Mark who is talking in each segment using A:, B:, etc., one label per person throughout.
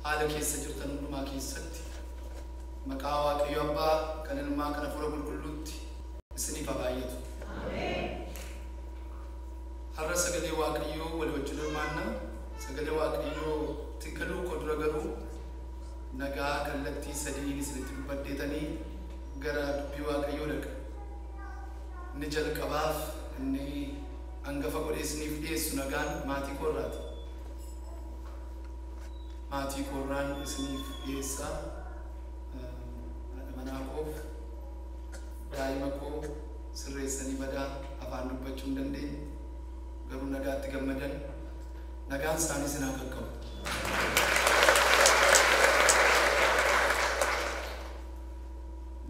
A: haala keessa jirtan hundumaa keessatti maqaa Waaqayyo Abbaa kan Ilmaa kan Hafuura Qulqulluutti isiniif haa baay'atu. Har'a sagalee Waaqayyoo wal wajjin hirmaanna. Sagalee Waaqayyoo tiggaluu koo dura garuu nagaa kallattii sadiin isinitti dubbaddeetanii gara dubbii Waaqayyoo dhaqa. Inni jalqabaaf inni hangafa godhee isiniif dhiyeessu nagaan maatii koorraati. Maatii koorraan isiniif dhiyeessaa. Haadha manaa koof daa'ima koo sirreessanii badaa afaan dubbachuu hin dandeenye garuu nagaatti gammadan nagaan isaanii isin haa qaqqabu.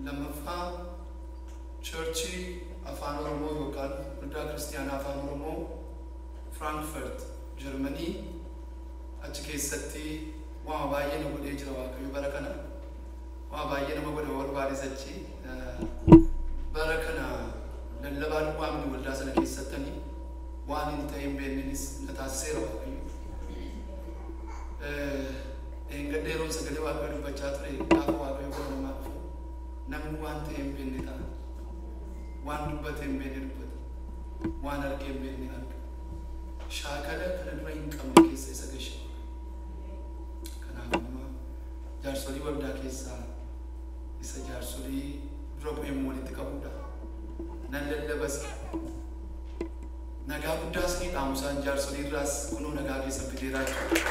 A: Lammaffaa churchii afaan Oromoo yookaan waldaa kiristaanaa afaan Oromoo Frankfurt Germany achi keessatti waan baay'ee nama godhee jira Waaqayyo bara kana. Waan baay'ee nama godhe barbaades achi bara kana lallabaan waamni waldaa sana keessattanii waan hin ta'in beeknis na taasiseera Waaqayyo. Engadda yeroon sagalee Waaqayyo dubbachaa ture gaafa Waaqayyo godha namaa dhufu namni waan ta'e hin beekne ta'a. Waan dubbate hin beekne dubbata. Waan arge hin beekne arga. Shaakala kana dura hin qabne keessa isa gashe. Kanaaf amma jaarsolii waldaa keessaa isa jaarsolii dura bu'een walitti qabudha. Nan lallabas nagaa guddaas ni dhaamusaan jaarsolii irraas kunoo nagaa keessa fideeraa jechuudha.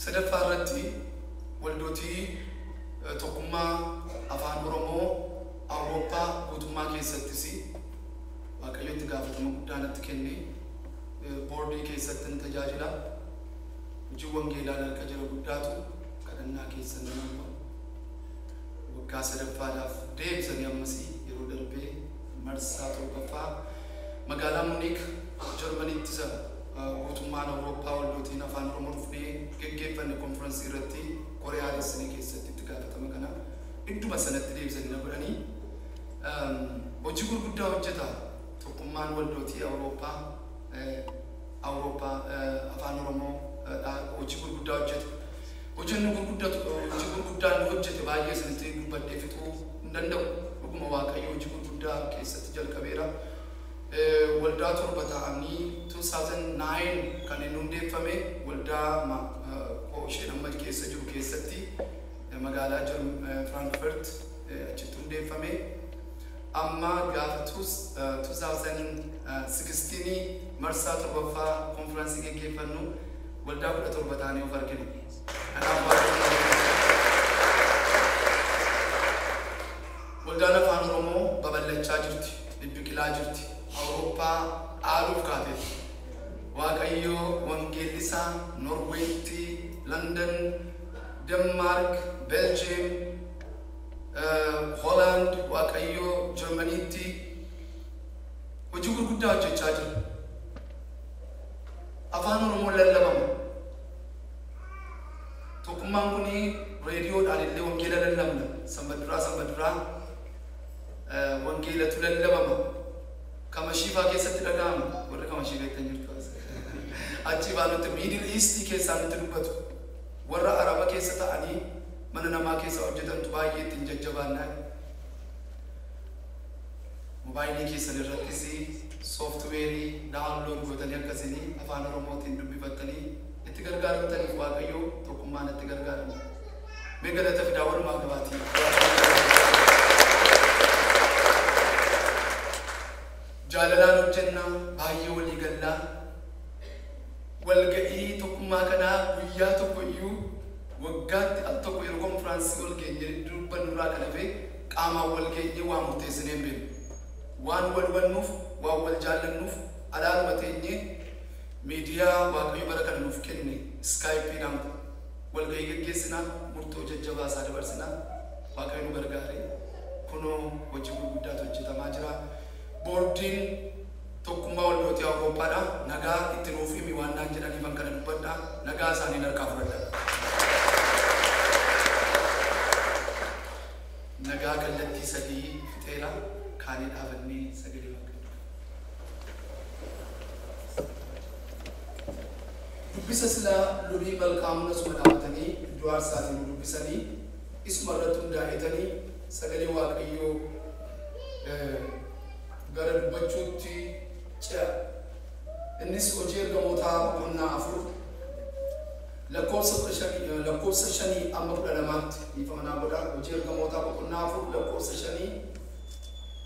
A: Sadaffaa irratti waldootii tokkummaa afaan Oromoo Awurooppaa guutummaa keessattis Waaqayyo itti gaafatama guddaa natti kenne boordii keessatti tajaajila. Hojii wangeelaa harka jira guddaatu kadhannaa keessan nama waggaa sadaffaadhaaf deebisanii ammasii yeroo darbee marsaa torbaffaa magaalaa Muniik Jarmaniitti isa guutummaan Awurooppaa waldootiin afaan Oromoo dhufnee geggeeffanne konfiraansii irratti Kooriyaalessinii keessatti itti gaafatama kana idduma sanatti deebisanii na godhanii hojii gurguddaa hojjeta. Tokkummaan waldootii Awurooppaa afaan Oromoo hojii gurguddaa hojjeta. Hojiin gurguddaan hojjete baay'ee isinitti dubbadhee fixuu hin danda'u. Dhuguma Waaqayyo hojii gurguddaa keessatti jalqabeera. Waldaa torba ta'anii 2009 kan inni hundeeffame waldaa isheen amma keessa jiru keessatti magaalaa Frankfurt achitti hundeeffame. Amma gaafa 2016 marsaa torbaffaa konfiraansii geggeeffannu waldaa 17 ta'anii of argine. Waldaan afaan Oromoo babal'achaa jirti, bibbiqilaa jirti. Awurooppaa dhaaluuf kaateeti. Waaqayyo wangeellisaa Norweetti, London, Denmark, Belgium, Holland, Waaqayyo Germaniitti hojii gurguddaa hojjechaa jira. Afaan Oromoo lallabama. Tokkummaan kun reediyoodhaan illee wangeela lallabna. Sanbata wangeelatu lallabama. Kamashiifaa keessatti dhaga'ama. Warra Kamashiifaa ittiin jirtu. Achi baanutti Middle East keessaa nutti dubbatu. Warra Araba keessa ta'anii mana namaa keessa hojjetantu baay'ee ittiin jajjabaannaa. Moobaayilii keessan irrattis sooftuweerii daawunlood gootanii akkasii afaan Oromootiin dubbifattanii itti gargaaramtaniif Waaqayyo tokkummaan itti gargaaramu. Mee galata fidaa walumaa gabaatii. Jaalalaan hojjennaa baay'ee walii gallaa. Walga'ii tokkummaa kanaa guyyaa tokko iyyuu waggaatti al tokko yeroo konfiraansii wal geenye dubbannurraa kan hafe qaamaan wal geenye waan murteessinee hin beeknu. Waan wal hubannuuf, waan wal jaallannuuf alaaluma teenyee miidiyaa Waaqayyo bara kana nuuf kenne Skypeedhaan walga'ii geggeessinaa murtoo jajjabaasaa dabarsinaa Waaqayyo nu gargaare. Kunoo hojii gurguddaatu hojjetamaa jira. Boordiin tokkummaa waldootii Awurooppaadha. Nagaa itti nuuf himi waan naan jedhaniif kan kana dubbadhaa. Nagaa isaanii harkaa fudhadhaa. Nagaa kallattii sadii fixeera. Kaanii dhaabannee sagalee Waaqayyoo. dubbisa sila lubii malkaamna suma dhaabatanii iddoo aarsaatiin dubbisanii isuma irratti hundaa'etanii sagalee Waaqayyoo gara dubbachuutti ce'a. Innis hojii ergamootaa boqonnaa 4 lakkoofsa 5 amma 12tti dhiifama godha. Hojii ergamootaa boqonnaa 4 lakkoofsa 5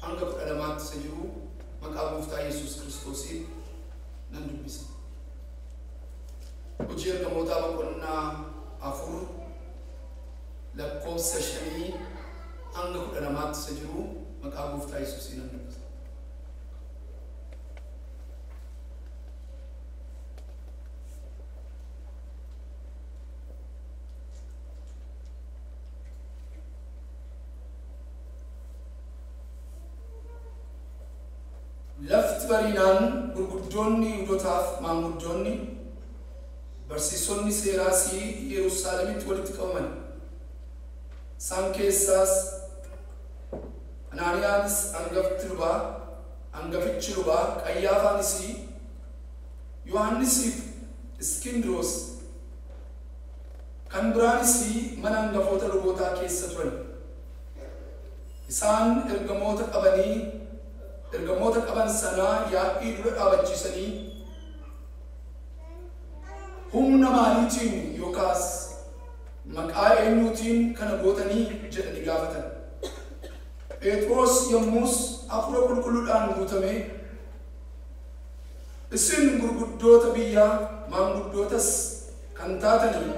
A: hanga 12tti isa jiru maqaa Gooftaa Yesuus Kiristoosiin nan dubbisa. Hojii ergamootaa boqonnaa 4 lakkoofsa 5 hanga 12tti isa jiru maqaa Gooftaa Yesuusiin nan dubbisa. Lafti barinaan gurguddoonni Yihuudootaaf maanguddoonni barsiisonni seeraas Yerusaalemitti walitti qabaman. Isaan keessaas Anaaniyaanis hangafichi lubaa, Qayyaafaanis, Yohaannisiif Iskindiroos kan biraanis mana hangafoota lubootaa keessa turan. Isaan ergamoota qaban sanaa yaa'ii dura dhaabachiisanii humna maaliitiin yookaas maqaa eenyuutiin kana gootanii jedhanii gaafatan. Phexros yommus hafuura qulqulluudhaan guutame, isin gurguddoota biyyaa maanguddootas kan taatanii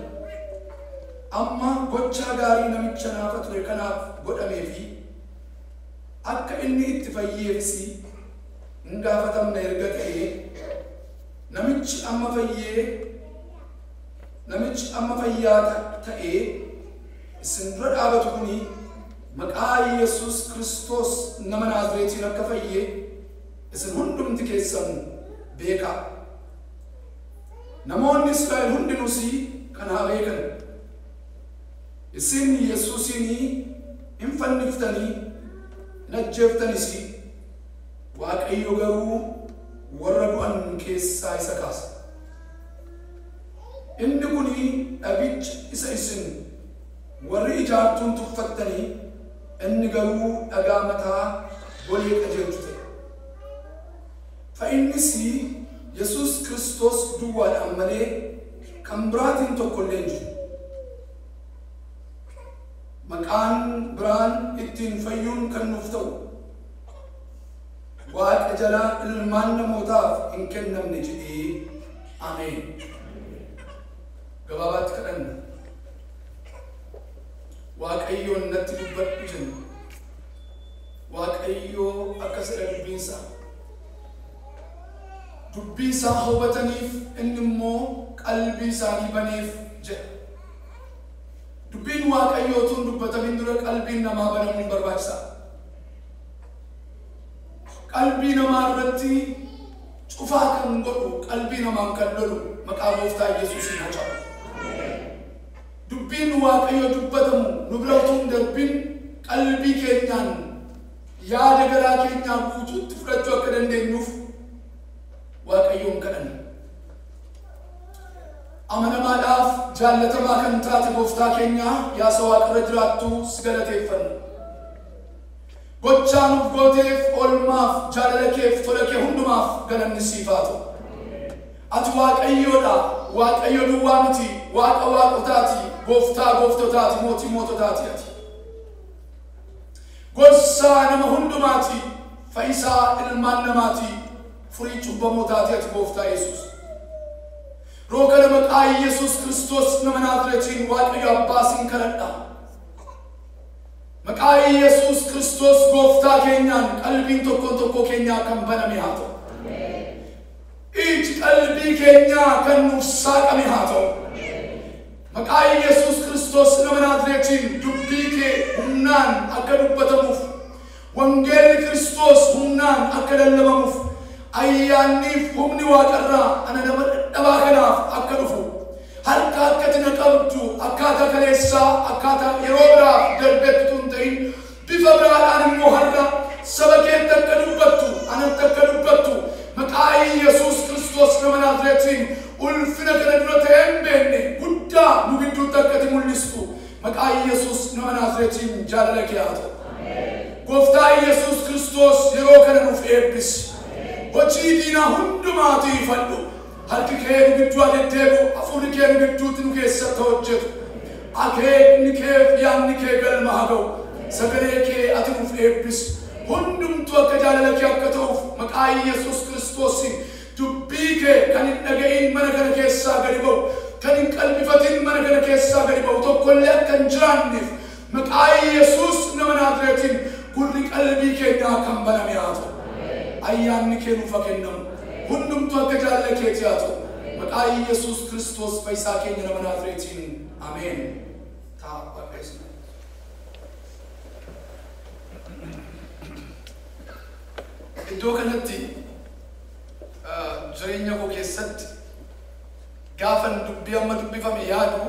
A: amma gochaa gaarii namicha naafa ture kanaaf godhamee fi akka inni itti fayyeefis hin gaafatamne erga ta'ee namichi amma fayyaa ta'ee isin dura dhaabatu kuni maqaa Yesuus Kiristoos nama Naazreetiin akka fayyee isin hundumti keessan beekaa. Namoonni Israa'el hundinuus kana beekan. Isin Yesuusiin hin fanniftanii najjeeftanis Waaqayyo garuu warra du'an keessaa isa kaasa. Inni kuni dhabicha isa isin warri ijaartuun tuffattanii inni garuu dhagaa mataa golee qajeelchu ta'e. Fa'innis Yesuus Kiristoos duwwaadhaan malee kan biraatiin tokko illee hin jiru. Maqaan biraan ittiin fayyuun kan nuuf ta'u Waaqa jalaa ilmaan namootaaf hin kennamne jedhee ameen. Gabaabaatti kadhanna. Waaqayyoon natti dubbadhu jenna. Waaqayyoo akka sedha dubbii isaa hubataniif inni immoo qalbii isaanii baneef jedha. Dubbiin Waaqayyootuun dubbatamin dura qalbiin namaa banamuun barbaachisaa. Qalbii namaa irratti cufaa kan godhu qalbii namaan kan lolu maqaa Gooftaa Yesuusiin haa ta'u. Dubbiin Waaqayyoo dubbatamu nu bira utuu hin darbin qalbii keenyaan yaada garaa keenyaa guutuutti fudhachuu akka dandeenyuuf Waaqayyoon kadhanna. Amanamaadhaaf jaallatamaa kan taate Gooftaa keenya yaa Waaqarra jiraattu si galateeffanna. Gochaa nuuf gooteef oolmaaf jaalala keef tola kee hundumaaf galanni siif haa ta'u. Ati Waaqayyoodha, Waaqayyo duwwaa miti, Waaqa waaqotaati, Gooftaa gooftotaati, mootii moototaati ati. Gorsaa nama hundumaati, fayyisaa ilmaan namaati, furii cubbamootaati ati Gooftaa Yesuus. Rookana maqaa Yesuus Kiristoos nama Naazreetiin Waaqayyo Abbaa sin kadhadha. Maqaa Yesuus Kiristoos Gooftaa keenyaan qalbiin tokko keenyaa kan baname haa ta'u. Iji qalbii keenyaa kan nuuf saaqame haa ta'u. Maqaa Yesuus Kiristoos nama Naazreetiin dubbii kee humnaan akka dubbatamuuf, wangeelli Kiristoos humnaan akka lallabamuuf, ayyaanniif humni Waaqarraa ana nama dadhabaa kanaaf akka dhufu, harka akkati na qabdu akkaataa kaleessaa akkaataa yeroo biraaf darbeettu hin ta'in bifa biraadhaan immoo har'a saba keetti akka dubbattu anatti akka dubbattu maqaa Yesuus Kiristoos nama naazreetiin ulfina kana dura ta'een beenne guddaa nu gidduutti akkati mul'istu maqaa Yesuus nama naazreetiin jaalala kee haa ta'u. Gooftaa Yesuus Kiristoos yeroo kana nuuf eebbisi. Hojii diinaa hundumaatii fadhu. Harki kee nu gidduu adeedeebu, hafuurri kee nu gidduutti nu keessatti hojjetu. Akeekni kee fi yaadni kee galma haa ga'u. Sagalee kee ati nuuf eebbisi. Hundumtu akka jaalala kee akka ta'uuf maqaa Yesuus Kiristoosiin dubbii kee kan hin dhaga'in mana kana keessaa gadi ba'u, kan hin qalbifatin mana kana keessaa gadi ba'u tokkollee akka hin jiraanneef maqaa Yesuus nama naazreetiin gurri qalbii keenyaa kan baname haa ta'u. Ayyaanni kee nuuf haa kennamu. Hundumtu akka jaalala keetii haa ta'u. Maqaa Yesuus Kiristoos fayyisaa keenya nama naazreetiin. Ameen. Iddoo kanatti jireenya koo keessatti gaafan dubbii amma dubbifame yaadu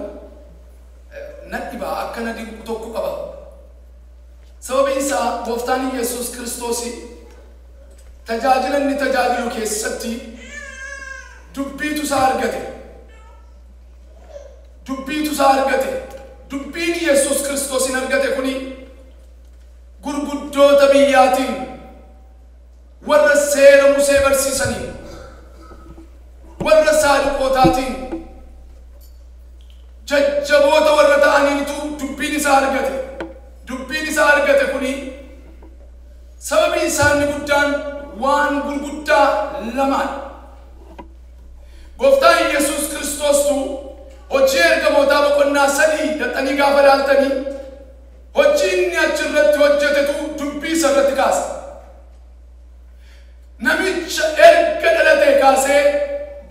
A: nadhibaa akka na dinqu tokko qaba. Sababiin isaa Gooftaan Yesuus Kiristoos tajaajila inni tajaajilu keessatti dubbiitu isaa argate. Dubbiin Yesuus Kiristoosin argate kuni gurguddoota biyyaatiin warra seera Musee barsiisanii warra Saaduqootaatiin jajjaboota warra ta'aniitu dubbiin isaa argate kuni sababiin isaanii guddaan waan gurguddaa lamaan. Gooftaan Yesuus Kiristoostu hojii ergamootaa boqonnaa 3 dadhanii gaafa ilaaltanii hojii inni achirratti hojjetetu dubbii isarratti kaasa. Namicha erga dhalatee kaasee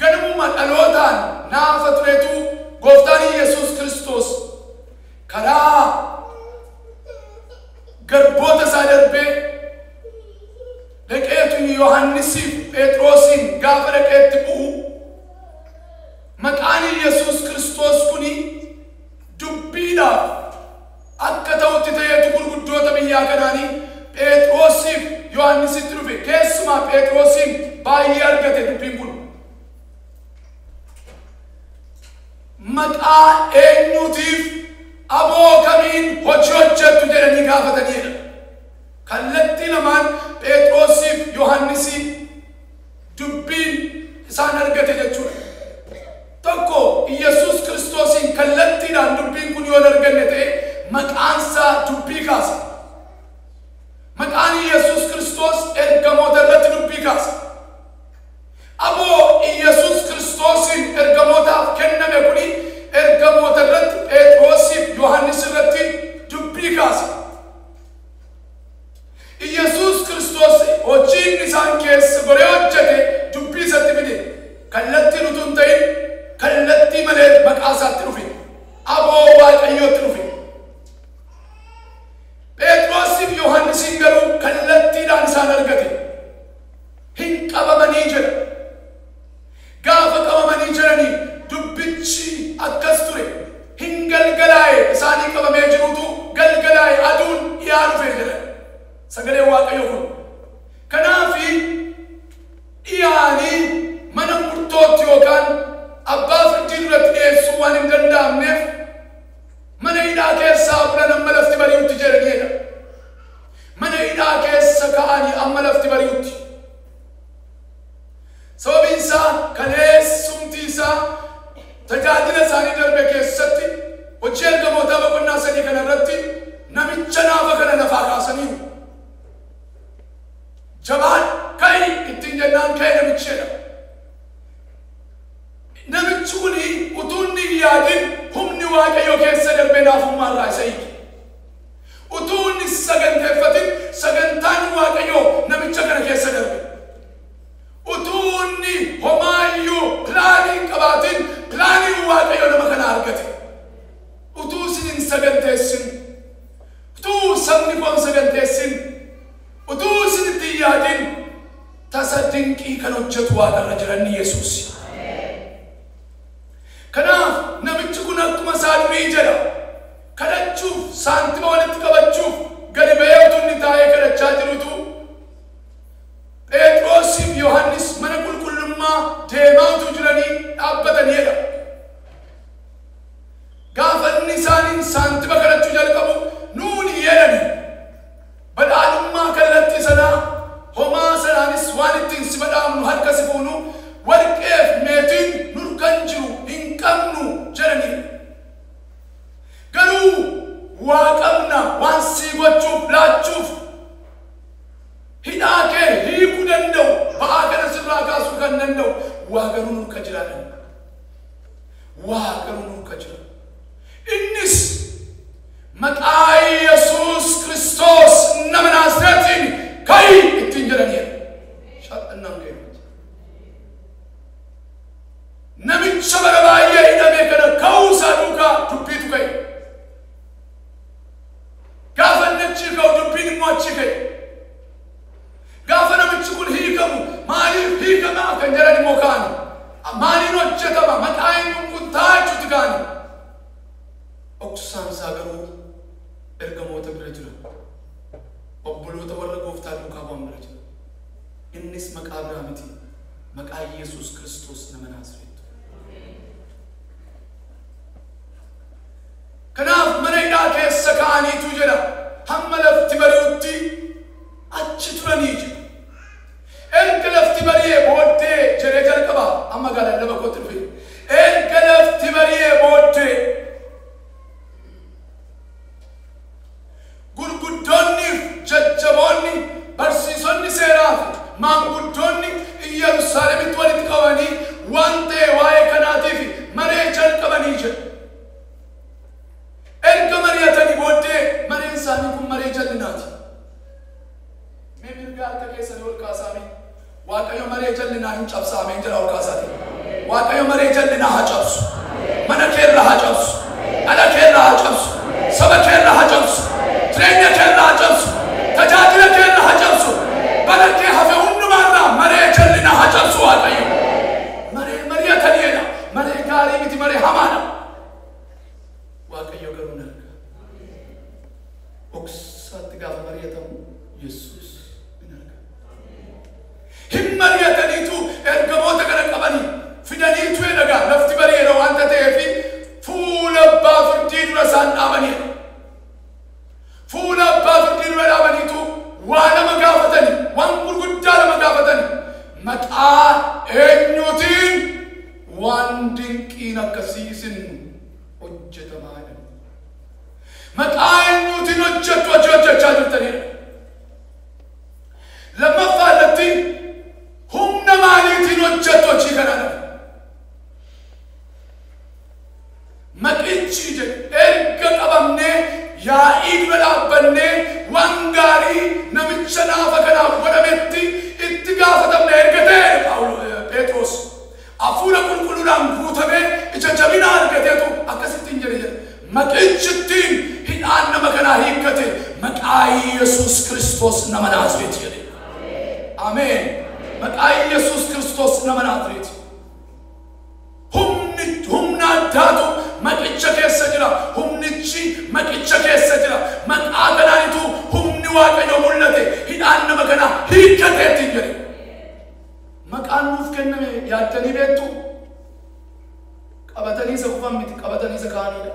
A: ganamuma dhalootaan naafa turetu Gooftaan Yesuus Kiristoos karaa garboota isaa darbee dhaqeetu Yohannisiif Phexrosiin gaafa dhaqeetti bu'u maqaan Yesuus Kiristoos kuni dubbiidhaaf akka ta'utti ta'eetu gurguddoota biyyaa kanaanii Phexrosiif Yohannisitti dhufe. Keessumaa Phexrosiin baay'ee argate dubbiin kun. Maqaa eenyutiif aboo kamiin hojii hojjettu jedhanii gaafataniidha. Kallattii lamaan Phexrosiif Yohannisiin dubbiin isaan argate jechuudha. Tokko Yesuus Kiristoosiin kallattiidhaan dubbiin kun yoo arganne ta'e maqaansaa dubbii kaasa. Maqaan Yesuus Kiristoos ergamoota irratti dubbii kaasa. Aboo Yesuus Kiristoosiin ergamootaaf kenname kuni ergamoota irratti Phexrosiif Yohannis irratti dubbii kaasa. Yesuus Kiristoos hojiin isaan keessa godhee hojjete dubbii isatti fide. Kallattiin utuu hin ta'in kallattii malee maqaa isaatti dhufe. Aboo Waaqayyootti dhufe. Phexrosiif Yohannisiin garuu kallattiidhaan isaan argate. Hin qabamanii jedha. Gaafa qabamanii jiranii dubbichi akkas ture. Hin galgalaa'e isaanii qabamee jirutu galgalaa'e aduun dhiyaa dhufe jedha. Sagalee Waaqayyoo kun. Kanaafi dhiyaanii mana murtootti yookaan abbaa firdii duratti dhiyeessuu waan hin danda'amneef mana hidhaa keessaa bulan amma lafti bari'utti jedhaniidha. Mana hidhaa keessa ka'anii amma lafti bari'utti. Sababiin isaa kaleessumti isaa tajaajila isaanii darbe keessatti hojii ergamootaa boqonnaa 3 kana irratti namicha naafa kana lafaa kaasaniiru. Jabaan ka'i ittiin jennaan ka'e namicheedha. Namichi kuni utuu inni hin yaadin humni Waaqayyoo keessa darbee naafummaa irraa isa hiike. Utuu inni saganteeffatin sagantaan Waaqayyoo namicha kana keessa darbe. Utuu inni homaayyuu pilaanii hin qabaatin pilaaniin Waaqayyoo nama kana argate. Utuu isin hin saganteessin, utuu sabni koo hin saganteessin, utuu isin itti hin yaadin tasa dinqii kan hojjetu Waaqarra jiranni Yesuus. Kanaaf namichi kun akkuma isaa durii jedha. Kadhachuuf saantima walitti qabachuuf gadi ba'ee utuu inni taa'ee kadhachaa jirutu Phexrosiif Yohannis mana qulqullummaa deemaa utuu jiranii dhaabbataniidha. Gaafanni isaaniin saantima kadhachuu jalqabu nuuni jedhani. Badhaadhummaa kallattii sanaa homaa sanaanis waan ittiin si badhaamnu harka si fuunu warqeef meetiin nurkan jiru hin qabnu jedhanii. Garuu waa qabna waan sii gochuuf laachuuf hidhaa kee hiikuu danda'u ba'aa kana sirraa kaasuu kan danda'u waa garuu nurka jiraadhan. Waa garuu nurka jira. Innis maqaa Yesuus Kiristoos nama Naazreetiin ka'i ittiin jedhaniidha. Shaadhannaan ga'e. Namicha bara baay'ee hidhamee kana ka'uu isaa duukaa dubbiitu ka'e. Gaafa inni achii ka'u dubbiin immoo achii ka'e. Gaafa namichi kun hiikamu maaliif hiikamaa kan jedhan immoo kaani. Maaliin hojjetama maqaa inni kun taachuuti kaani. Oksaan isaa garuu ergamoota bira jira. Obboloota warra gooftaa duukaa bu'an bira jira. Innis maqaa biraa miti. Maqaa Yesuus Kiristoos nama Naazreet. Kanaaf mana hidhaa keessa kaa'aniitu jedha. Hamma lafti bari'utti achi turanii jira. Erga lafti bari'ee booddee jedhee jalqaba. Amma galaan lama kootti dhufe. Erga lafti bari'ee booddee gurguddoonniif jajjaboonni barsiisonni seeraa fi maanguddoonni Yerusaalemitti walitti qabanii waan ta'e waa'ee kanaatiif maree jalqabanii jedhu. Erga mari'atanii booddee mareen isaanii kun maree jal'inaati. Mee mirga harka keessanii ol kaasaame Waaqayyo maree jal'inaa hin cabsaameen jira ol kaasaati. Waaqayyo maree jal'inaa haa cabsu. Mana keerra haa cabsu. Ala keerra haa cabsu. Saba keerra haa cabsu. Jireenya keerra haa cabsu. Tajaajila keerra haa cabsu. Bara kee hafe hundumaarraa maree jal'inaa haa cabsu Waaqayyo. Maree mari'ataniidha. Maree gaarii miti maree hamaadha. Waaqayyo garuu narga. Oksaatti gaafa mari'atamu Yesuus in arga. Hin mari'ataniitu ergamoota kana qabanii fidaniitu eegaa lafti bari'eera waanta ta'eefi fuula abbaa firdii dura isaan dhaabaniidha. Fuula abbaa firdii dura dhaabaniitu waa nama gaafatani, waan gurguddaa nama gaafatani. Maqaa eenyuutiin waan dinqiin akkasii isin hojjetamaadha. Maqaa eenyuutiin hojjechaa jirtanidha. Lammaffaa irratti humna maaliitiin hojjettu hojii kanaadha. Maqichi jedhe erga qabamnee yaa'ii dura dhaabbannee waan gaarii namicha naafa kanaaf godhametti itti gaafatamne erga ta'e Phexros hafuura qulqulluudhaan guutamee ija jabinaa argateetu akkasittiin jedhe. Maqichittiin hidhaan nama kanaa hiikkate maqaa Yesuus Kiristoos nama Naazreet jedhe. Ameen. Maqaa Yesuus Kiristoos nama Naazreet. Humna addaatu maqicha keessa jira. Humnichi maqicha keessa jira. Maqaa kanaanitu humni Waaqayyo mul'ate hidhaan nama kanaa hiikkateettiin jedhe. Maqaan nuuf kenname yaaddanii beektu? Qabatanii isa kufan miti, qabatanii isa kaa'aniidha.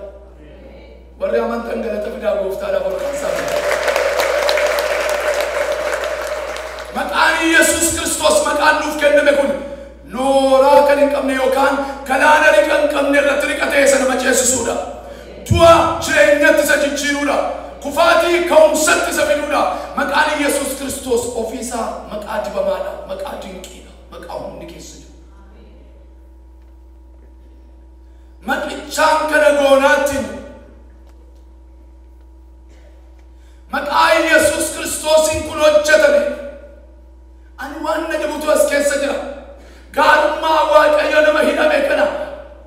A: Warri amantan galata fidaa gooftaadhaaf ol kaasaa. Maqaan Yesuus Kiristoos maqaan nuuf kenname kun nooraa kan hin qabne yookaan galaana riqa hin qabne irratti riqatee isa nama ceesisuudha. Du'a jireenyatti isa jijjiiruudha. Kufaatii ka'umsatti isa fiduudha. Maqaan Yesuus Kiristoos ofiisaa maqaa dibamaadha. Maqaa dinqiidha. Maqaa humni keessa jiru. Maqichaan kana goonaattiin maqaa Yesuus Kiristoosiin kun hojjetame. Ani waan na jibutu as keessa jira. Gaarummaa Waaqayyo nama hidhame kana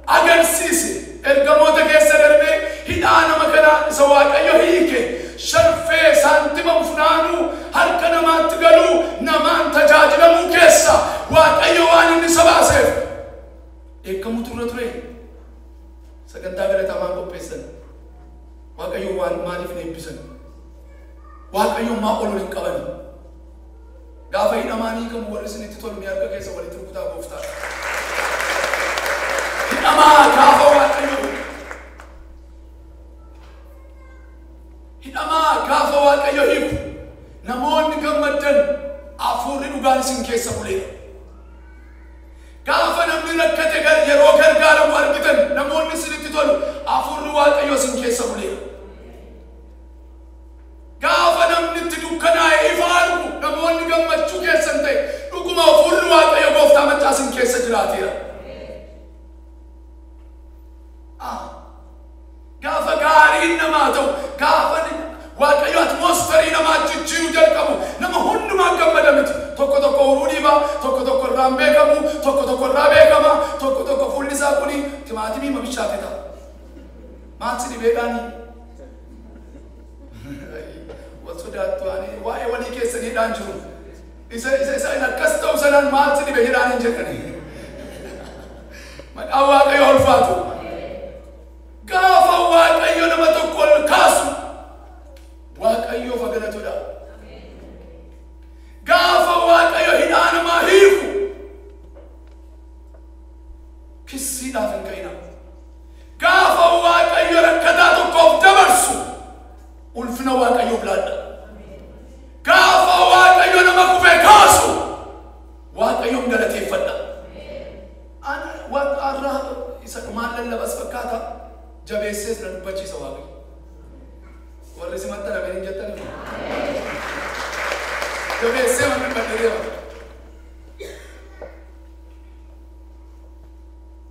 A: agarsiise. Ergamoota keessa darbee hidhaa nama kana isa Waaqayyo hiike. Sharfee saantima funaanuu harka namaatti galuu namaan tajaajilamuu keessa Waaqayyo waan inni isa baaseef eeggamuutu irra ture. Sagantaa galataa maan qopheessan. Waaqayyo waan maaliif na eebbisan. Waaqayyo maa ol hin qaban. Gaafa hidhamaanii kan warri isinitti tolu harka keessa walitti rukutaa gooftaa. gaafa waaqayyo hidhamaa gaafa waaqayyo hiiku namoonni gammadan afuurri dhugaan isin keessa buleera. Gaafa namni rakkate yeroo gargaaramu argitan namoonni isinitti tolu afuurri waaqayyo isin keessa buleera. Gaafa namni itti dukkanaa'e ifa argu namoonni gammachuu keessan ta'e dhuguma afuurri waaqayyo gooftaa maccaa isin keessa jiraateera. Gaafa gaariin namaa ta'u gaafa waaqayyo atmosferii namaa jijjiiruu jalqabu nama hundumaa gammada miti. Tokko tokko uruu dhiibaa, tokko irraan beekamu, tokko irraa beekama, tokko fuulli isaa kuni timaatimii bishaate ta'a. Maatsi dhibeedhaanii wal sodaattu waa'ee walii keessaniidhaan jiru. Isa akkas ta'u sanaan maatsi dhibe jedhaan hin jedhani. Maqaan waaqayyo ulfaatu. Gaafa waaqayyo nama tokko ol kaasu waaqayyoof galatudha. Gaafa waaqayyo hidhaa namaa hiiku kissiidhaaf hin ka'ina. Gaafa waaqayyo rakkataa tokkoof dabarsu ulfina waaqayyoof laadha. Gaafa waaqayyo nama kufee kaasu waaqayyoon galateeffadha. Warra isa dhumaan lallabas fakkaata jabeessees na dubbachiisa waaqayyo. Warri si maxxana kan hin jettaniif jabeessee waan dubbateera.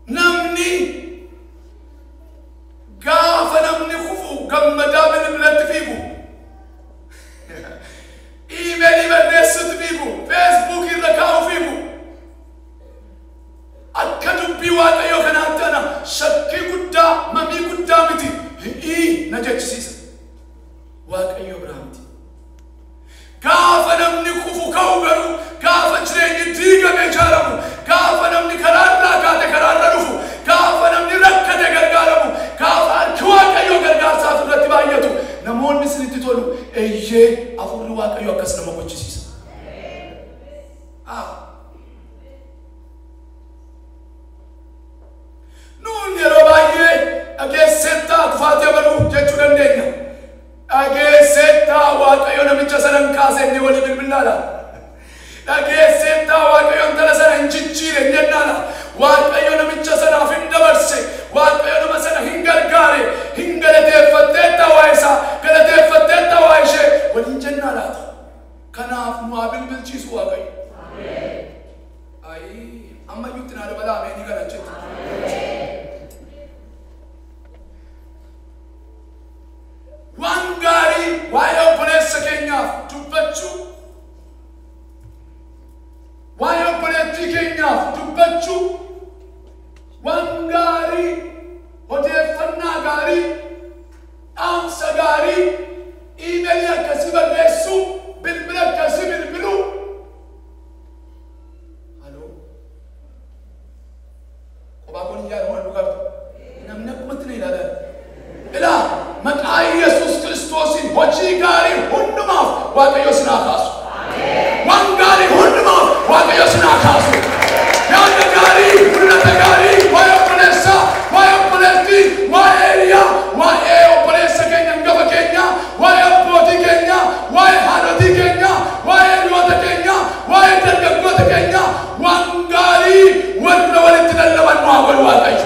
A: Namni gaafa namni kufu gammadaa bilbilaatti fiigu, iimeelii barreessutti fiigu, feesbuuk irra kaa'u fiigu. Akka dubbii waaqayyoo kanaatti ana shakkii guddaa mamii guddaa miti na jechisiisa. Waaqayyo biraa miti. Gaafa namni kufu ka'u garuu gaafa jireenyi diigame ijaaramu, gaafa namni karaarraa kaate karaarra dhufu, gaafa namni rakkate gargaaramu, gaafa harki waaqayyoo gargaarsaaf irratti baay'atu namoonni isinitti tolu eeyyee afuurri waaqayyo akkas nama gochisiisa. Nuun yeroo baay'ee dhageessettaa kufaatee baluu jechuu dandeenya. Dhageessettaa waaqayyo namicha sanan kaase inni walii bilbilaadha. Dhageessettaa waaqayyo intala sana hin jijjiire hin jennaadha. Waaqayyo namicha sanaaf hin dabarse, waaqayyo nama sana hin gargaare, hin galateeffatteetta waa isaa, galateeffatteetta waa ishee waliin jennaadha. Kanaaf nu haa bilbilchiisu waaqayyo. Ammayyuutti naa dabalaa ameenii kana jettu. Waan gaarii waa'ee obboleessa keenyaaf dubbachuu, waa'ee obboleettii keenyaaf dubbachuu, waan gaarii, odeeffannaa gaarii, dhaamsa gaarii, iimeelii akkasii barreessuu, bilbila akkasii bilbiluu. Haloo? Kophaa kun hin yaadamu waan dhugaatu. Namni akkumatti na ilaalaa. Ilaa maqaa Yesuus Kiristoosin hojii gaarii hundumaaf waaqayyo isin haa kaasu. Waan gaarii hundumaaf waaqayyo isin haa kaasu. Yaada gaarii, mul'ata gaarii, waa'ee obboleessaa, waa'ee obboleettii, waa'ee hiriyaa, waa'ee obboleessa keenya, hangafa keenya, waa'ee abbootii keenya, waa'ee haadhotii keenya, waa'ee hiriyoota keenya, waa'ee dargaggoota keenya, waan gaarii warra walitti lallaban nu haa godhu waaqayyo.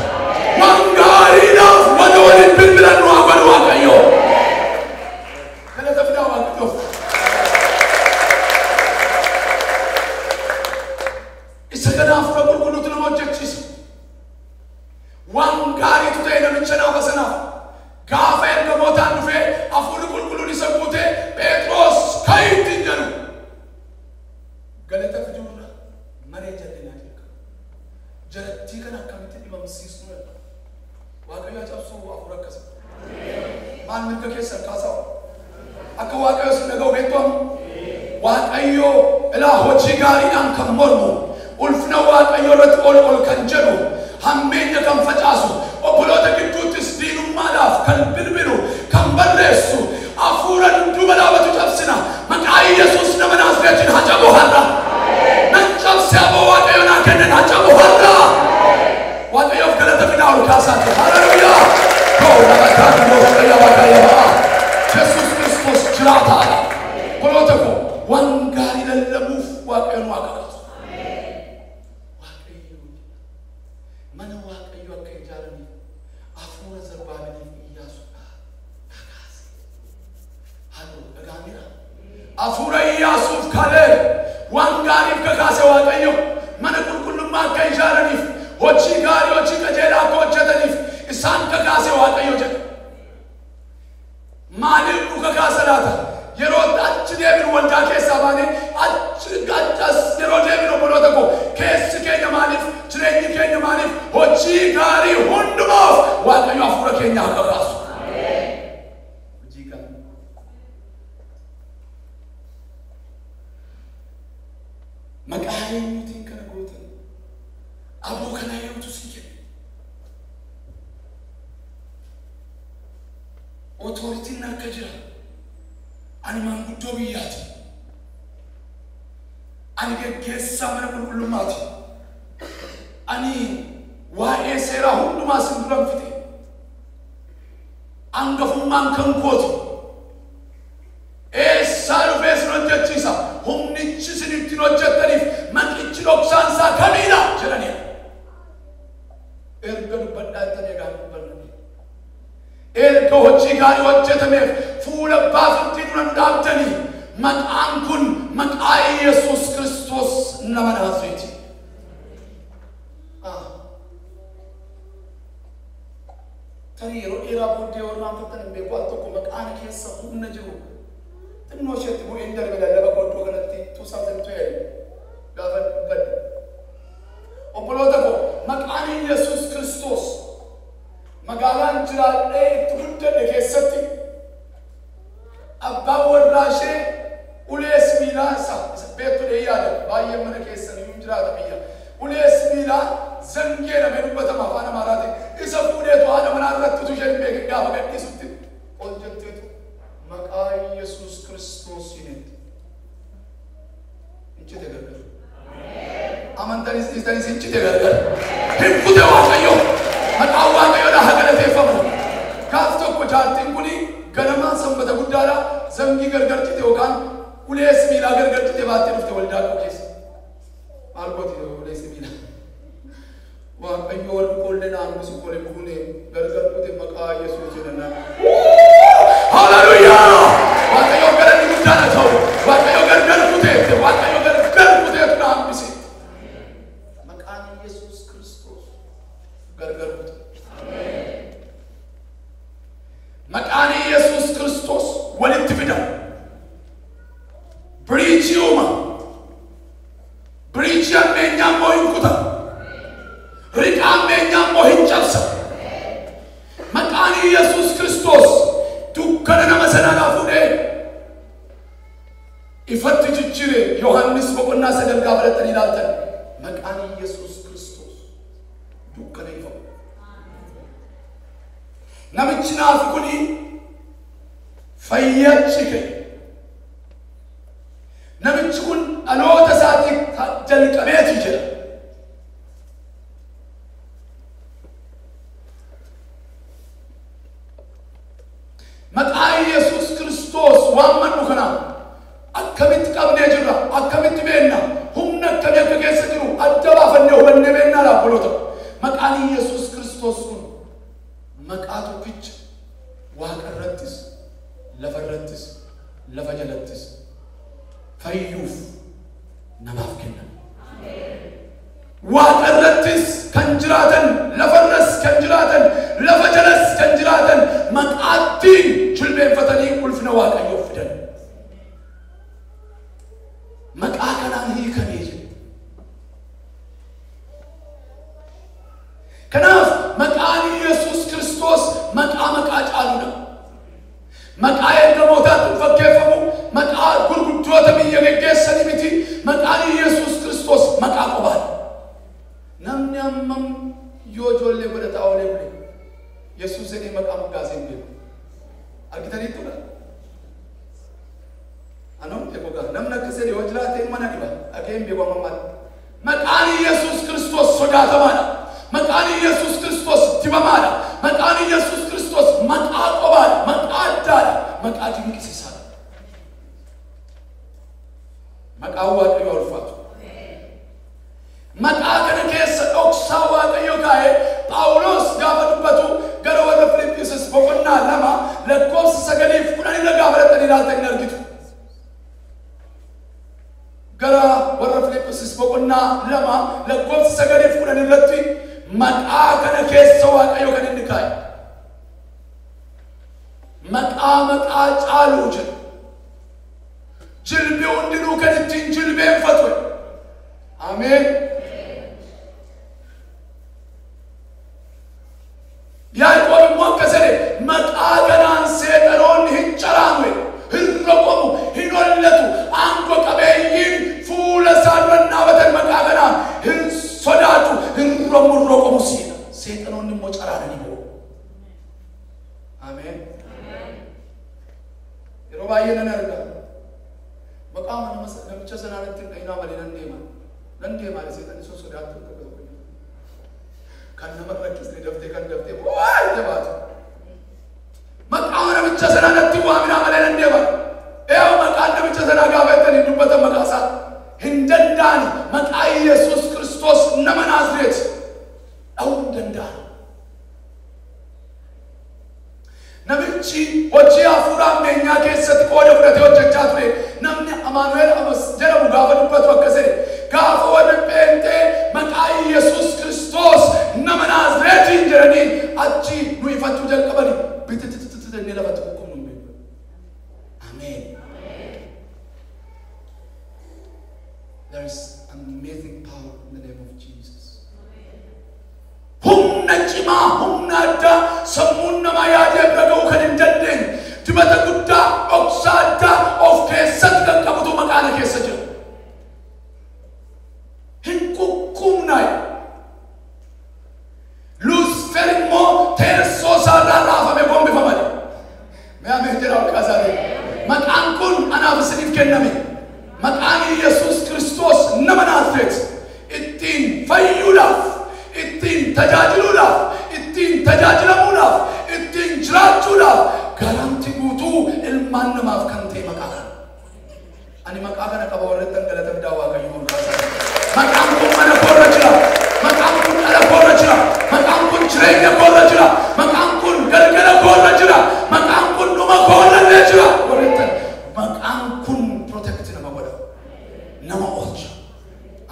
A: Waan gaariidhaaf warra waliin bilbilan nu haa godhu waaqayyo. Galata fidaa waaqayyoof. Isa kanaaf fura qulqulluutu nama hojjechiisa. Waan gaariitu ta'e namicha naafa sanaaf gaafa ergamootaan dhufee hafuurri qulqulluun isa guutee Phexros ka'iitti hin jedhu. Galata fiduurra maree jallinaa jechuudha. Jalattii kana akkamitti dhibamsiisnu jedha. Waaqayyo cabsuu hafuura akkasii. Maal mirga keessan kaasaa? Akka waaqayyo sin dhaga'u beektamu? Waaqayyo ilaa hojii gaariidhaan kan mormu, ulfina waaqayyo irratti ol kan jedhu, hammeenya kan facaasu, obboloota gidduuttis diinummaadhaaf kan bilbilu, kan barreessu, hafuura dudduuba dhaabatu cabsina. Maqaa Yesuus nama Naazreetiin haa cabu har'a. Nan cabsee aboo waaqayyo naa kennan haa cabu har'a. Waaqayyoof galata fidaa ol mana waaqayyo akka ijaaranii hafuura Zarubaabeeliif Iyyaasuudha kakaase. Halluu dhagaamira. Hafuura Iyyaasuuf Kaleeb waan gaariif kakaase waaqayyo mana qulqullummaa akka ijaaraniif hojii gaarii hojii qajeelaa akka hojjetaniif isaan kakaase waaqayyo jedha. Maaliif nu kakaasa laata? Yeroo achi deebinu waldaa keessaa baanee achi gachas yeroo deebinu obboloota koo keessi keenya maaliif jireenyi keenya maaliif hojii gaarii hundumaaf waaqayyo hafuura keenya akka kaasu. Hojii gaarii. Maqaa eenyuutiin kana gootan? Aboo kana eenyuutu si kenne? Otooritiin harka jira. Ani maanguddoo biyyaati. Ani geggeessaa mana qulqullummaati. Ani waa'ee seeraa hundumaa sin duran fite. Hangafummaan kan kooti. Eessaa dhufee sin hojjechiisa. Humnichi sin ittiin hojjettaniif maqichi dhoksaan isaa kamiidha jedhaniidha. Erga dubbadhaa ittiin eegaa dubbannanii. Erga hojii gaarii hojjetameef fuula baafatti duran dhaabdanii maqaan kun maqaa Yesuus Kiristoos nama Naazreeti. Tarii yeroo dheeraa booddee warraanfattan hin beeku al tokko maqaan keessa humna jiru xinnoo isheetti bu'een darbe lallaba godhoo kanatti 2012 gaafa dubbadde. Obboloota koo maqaan Yesuus Kiristoos magaalaan jiraadhee itti guddadhe keessatti abbaan warraa ishee ulee sibiilaa isa beektudha yaada baay'ee mana keessan iyyuu jiraata biyya ulee sibiilaa zangee namee dubbatama afaan Amaaraatiin isa fuudheetu haadha manaa irratti utuu isheen beekin gaafa gadhiisutti ol jetteetu maqaa Yesuus Kiristoos hinetti. Hincite gargar. Amantanis dhiistanis hincite gargar. Hin kute waaqayyo. Maqaa waaqayyoodhaa haa galateeffamu. Gaaf tokko jaartiin kuni ganamaa sanbata guddaadha zangii gargar cite yookaan ulee sibiilaa gargar cite baattee dhufte waldaa koo keessa. Maal gooti ulee sibiilaa? Waaqayyo warri koollee naannosi koole buune gargar kute maqaa Yesuus jedhana. Hallelujah! Waaqayyo galanni guddaadha ta'u. Waaqayyo gargar kuteette. Waaqayyo gargar kuteetu naannisi. Maqaan Yesuus Kiristoos gargar kute. Maqaan Yesuus Kiristoos walitti fida. Biriijii uuma. Biriijii ammeenyaa immoo hin kuta. Riqaa ammeenyaa immoo hin cabsa. Maqaan Yesuus Kiristoos dukkana nama sanaa fuudhee ifatti jijjiire Yohaannis boqonnaa 9 gaafa fudhatanii ilaaltan. Maqaan Yesuus Kiristoos dukkana ifa. Namichi naafi kuni fayyachike. Namichi kun dhaloota isaatii jalqabeeti jira. Maqaa Yesuus Kiristoos waan mannu kana akkamitti qabnee jirra? Akkamitti beenna? Humna akkamii akka keessa jiru adda baafannee hubannee beennaa laabboloota. Maqaan Yesuus Kiristoos kun maqaa tokkicha waaqa irrattis lafa irrattis lafa jalattis fayyuuf namaaf kenna. Waaqa irrattis kan jiraatan lafa irras kan jiraatan lafa jalas kan jiraatan maqaattiin jilbeenfatanii ulfina waaqayyoof fidan. Maqaa kanaan hiikamee jira. Kanaaf maqaan Yesuus Kiristoos maqaa caaludha. Maqaa ergamootaatti fakkeeffamu maqaa gurguddoota biyya geggeessanii miti. Maqaan Yesuus Kiristoos maqaa qobaadha. Namni hammam yoo ijoollee godhataa oolee bule Yesuus jedhee maqaa moggaasee hin beeku. Argitaniitudha. Anon eegogaa namni akkasii yoo jiraate mana dhiba dhagee hin beeku ammaatti. Maqaan Yesuus Kiristoos sodaatamaadha. Maqaan Yesuus Kiristoos dibamaadha. Maqaan Yesuus Kiristoos maqaa qobaadha. Maqaa addaadha. Maqaa dinqisiisaadha. Maqaan waaqayyoo ulfaatu. Maqaa kana keessa dhoksaa waaqayyoo kaa'ee
B: maqaa kana keessa Waaqayyo kan inni kaa'e maqaa caaluu jedhu jilbii hundinuu kan ittiin jilbeenfatu. Ameen. Yaaqoob immoo akkas jedhe maqaa kanaan seexanoonni hin caraamne hin roqomu hin hollatu aangoo qabeeyyiin fuula isaa dura dhaabatan maqaa kanaan hin sodaatu hin roqomu seexanoonni immoo caraananii boo'u. Ameen. Yeroo baay'ee nan arga maqaa namicha sanaatti dhaynaa malee nan deema seexanni sun sodaatu kan nama rakkisne daftee kan daftee waay tabaatu maqaa namicha sanaatti waaminaa malee nan deema. Maqaa namicha sanaa gaafa ittanii dubbatan maqaa isaa hin danda'ani. Maqaa Yesuus Kiristoos nama Naazreeti dha'uu hin danda'an. Namichi hojii hafuuraa ammeenyaa keessatti qooda fudhatee hojjechaa ture namni Amaanu'eel jedhamu gaafa dubbatu akkas jedhe gaafa warri Pheenxee maqaa Yesuus Kiristoos nama Naazreetiin jedhanii achi nu ifachuu jalqabani bitititititannee lafatti quqqumnu hin beeku. Ameen. There is amazing power in the name of Jesus. Humna cimaa humna addaa sammuun namaa yaadee bira ga'uu kan hin dandeenye dibata guddaa dhoksaa addaa of keessatti kan qabutu maqaana keessa jira. Hin quqqumnaayi. Luusfer immoo teessoo isaarraa raafame gombifamani. Mee ameen jedhaa ol kaasaati. Maqaan kun anaaf isiniif kenname. Maqaan Yesuus Kiristoos nama Naazreet ittiin fayyuudhaaf ittiin tajaajiluudhaaf ittiin tajaajilamuudhaaf ittiin jiraachuudhaaf garantii guutuu ilmaan namaaf kan ta'e maqaa kana. Ani maqaa kana qaba warratti dhangalata fidaa Waaqayyo ol kaasaa. Maqaan kun mana koorra jira. Maqaan kun dhala koorra jira. Maqaan kun jireenya koorra jira. Maqaan kun galgala koorra jira. Maqaan kun dhuma koorra illee jira. Maqaan kun protect nama godha. Nama oolcha.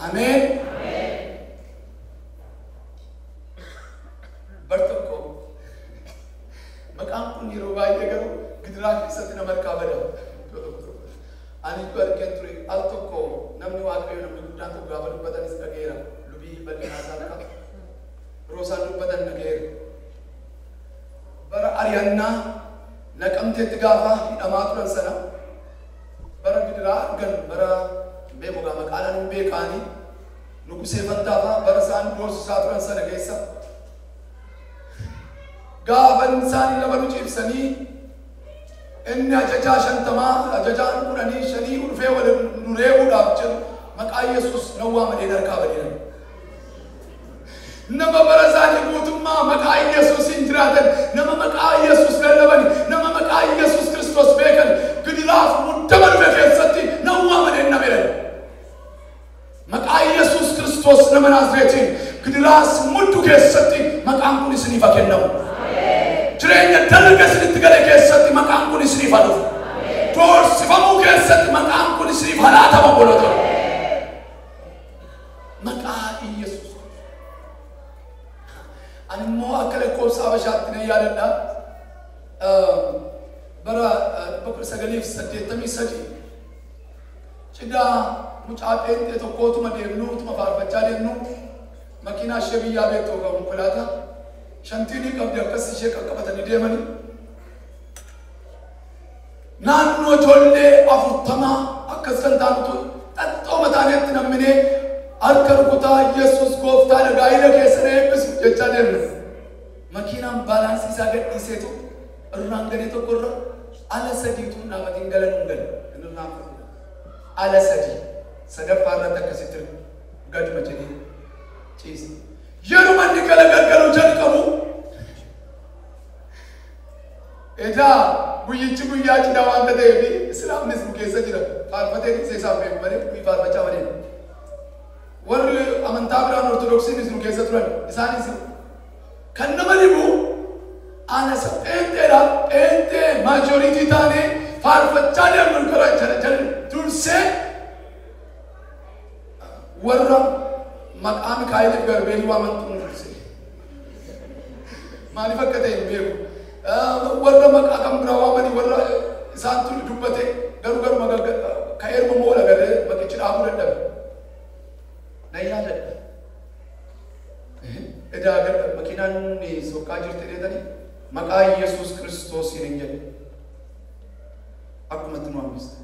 B: Ameen. Bartokko maqaan kun yeroo baay'ee garuu gidiraa keessatti nama harkaa bada. Ani argeen ture al tokko namni Waaqayyo namni guddaan tokko gaafa dubbatanis dhageera. Lubii bal'inaa isaa qaba. Yeroo isaan dubbatan dhageera. Bara ari'annaa Naqamteetti gaafa hidhamaa turan sana bara gidiraa argan bara beekogaa maqaadhaan hin beekaanii Nugusee Fantaafaa bara isaan doorsisaa turan sana keessa gaafa isaan lama nu ciibsanii inni ajajaa 50 ajajaan 15 dhufee wal nu reebuudhaaf jedhu maqaa Yesuus nawwaa malee harkaa badee nama bara isaanii guutummaa maqaa Yesuusiin jiraatan nama maqaa Yesuus lallaban nama maqaa Yesuus Kiristoos beekan gidiraaf muddama dhufe keessatti nawwaa malee nameeran maqaa Yesuus Kiristoos nama Naazreetiin gidiraas muddu keessatti maqaan kun isiniif haa kennamu. Jireenya dalga isinitti gale keessatti maqaan kun isiniif haa dhufu. Doorsifamuu keessatti maqaan kun isiniif haa laatama godhatu. Maqaa Yesuus. Ani immoo akka lakkoofsa Habashaatti nan yaadadha. Bara 1983 cidhaa mucaa Pheenxee tokkootuma deemnu utuma faarfachaa deemnu makiinaa ishee biyyaa beektoo qabu konkolaataa shantiinii qabdi akkas ishee qaqqabatanii deemanii naannoo ijoollee 40 akkas kan taa'utu xaxxoo mataaneetti namminee harka rukutaa Yesuus gooftaadha gaa'ila keessan eebbisu jechaa deemne makiinaan baalaansii isaa gadhiiseetu irraan gadee tokkorra ala sadiitu dhaabatiin galanuu hin galu irraan ala sadii sadaffaa irratti akkasitti gaduma jedhee ciise. Yeroo manni galgalgaluu jalqabu edaa guyyichi guyyaa cidhaa waanta ta'eef islaamnis nu keessa jira faarfatee dhiisee isaaf beeku malee kubii faarfachaa malee warri amantaa biraan ortodoksiinis nu keessa turan isaanis kan nama dhibu anas Pheenxeedha Pheenxee maajoriitii taanee faarfachaa deemnu karaa jala dursee warra maqaa Mikaa'eliif garbeelii waamantu nu dursee maali fakkate hin beeku warra maqaa kan biraa waamanii warra isaantu dubbate garuu ka'eeruma moola garee maqichi dhaabuu dadhabe na yaadadha edaa gadha makiinaan soqqaa jirte dheetanii maqaa Yesuus Kiristoosiin hin jedhe akkumatti nu hambiste